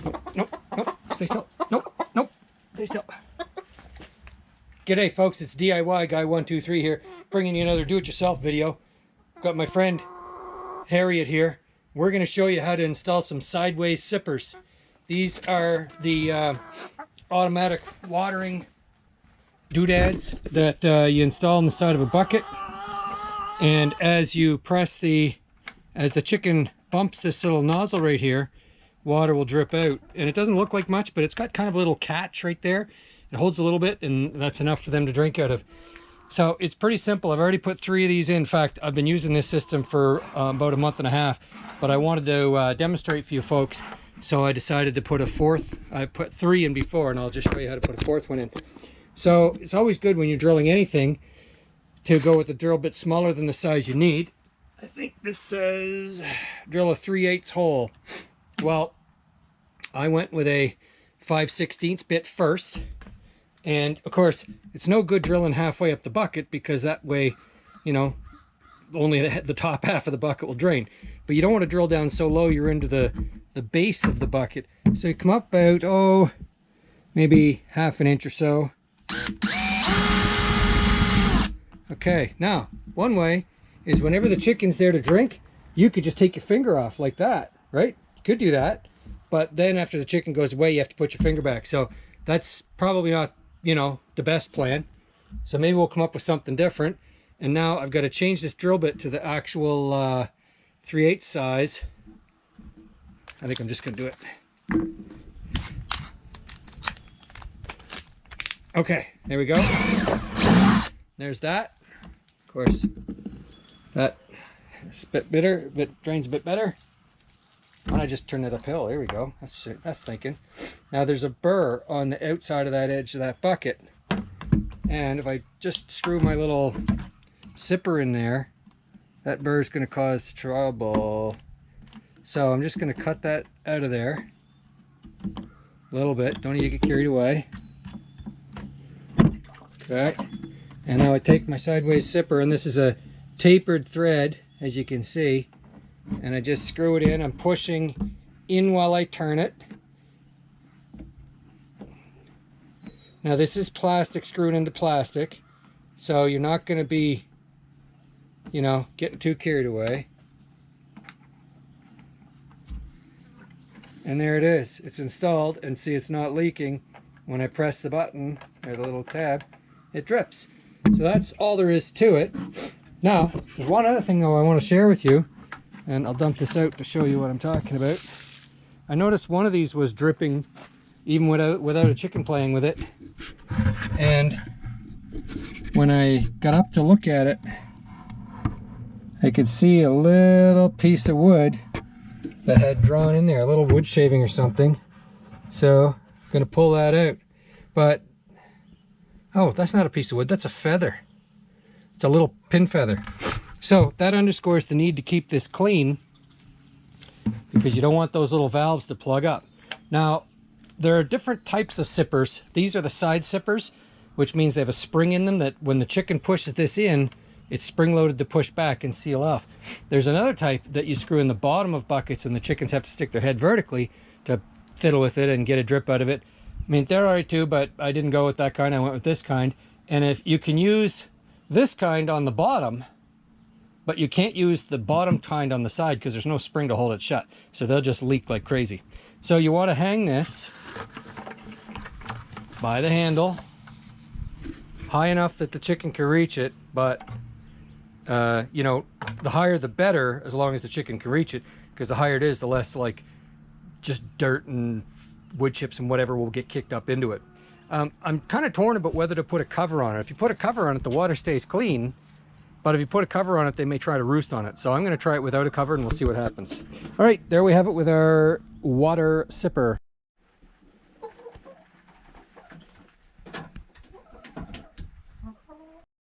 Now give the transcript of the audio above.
Nope, nope, stay still. Nope, nope, stay still. G'day folks, it's DIY Guy 123 here, bringing you another do-it-yourself video. Got my friend Harriet here. We're going to show you how to install some sideways sippers. These are the automatic watering doodads that you install on the side of a bucket. And as you press as the chicken bumps this little nozzle right here, water will drip out. And it doesn't look like much, but it's got kind of a little catch right there. It holds a little bit, and that's enough for them to drink out of. So it's pretty simple. I've already put 3 of these in. In fact, I've been using this system for about a month and a half, but I wanted to demonstrate for you folks. So I decided to put a 4th. I put 3 in before, and I'll just show you how to put a 4th one in. So it's always good when you're drilling anything to go with a drill bit smaller than the size you need. I think this says drill a 3/8 hole. Well, I went with a 5/16 bit first. And of course, it's no good drilling halfway up the bucket, because that way, you know, only the top half of the bucket will drain. But you don't want to drill down so low you're into the base of the bucket. So you come up about, oh, maybe ½ an inch or so. Okay, now, one way is whenever the chicken's there to drink, you could just take your finger off like that, right? You could do that, but then after the chicken goes away, you have to put your finger back. So that's probably not, you know, the best plan. So maybe we'll come up with something different. And now I've got to change this drill bit to the actual 3/8 size. I think I'm just going to do it. Okay, there we go. There's that. Of course, that is a bit bitter, but drains a bit better. Why don't I just turn it uphill? There we go. That's thinking. Now there's a burr on the outside of that edge of that bucket. And if I just screw my little sipper in there, that burr is going to cause trouble. So I'm just going to cut that out of there a little bit. Don't need to get carried away. Okay. And now I take my sideways sipper, and this is a tapered thread, as you can see. And I just screw it in. I'm pushing in while I turn it. Now this is plastic screwed into plastic, so you're not going to be, you know, getting too carried away. And there it is. It's installed, and see, it's not leaking. When I press the button, or the little tab, it drips. So that's all there is to it. Now, there's one other thing though I want to share with you. And I'll dump this out to show you what I'm talking about. I noticed one of these was dripping even without a chicken playing with it. And when I got up to look at it, I could see a little piece of wood that had drawn in there, a little wood shaving or something. So I'm going to pull that out. But, oh, that's not a piece of wood, that's a feather. It's a little pin feather. So that underscores the need to keep this clean, because you don't want those little valves to plug up. Now, there are different types of sippers. These are the side sippers, which means they have a spring in them that when the chicken pushes this in, it's spring-loaded to push back and seal off. There's another type that you screw in the bottom of buckets, and the chickens have to stick their head vertically to fiddle with it and get a drip out of it. I mean, they're all right too, but I didn't go with that kind. I went with this kind. And if you can use this kind on the bottom, but you can't use the bottom kind on the side because there's no spring to hold it shut. So they'll just leak like crazy. So you want to hang this by the handle high enough that the chicken can reach it. But, you know, the higher the better, as long as the chicken can reach it. Because the higher it is, the less like just dirt and wood chips and whatever will get kicked up into it. I'm kind of torn about whether to put a cover on it. If you put a cover on it, the water stays clean. But if you put a cover on it, they may try to roost on it. So I'm going to try it without a cover, and we'll see what happens. All right, there we have it with our water sipper.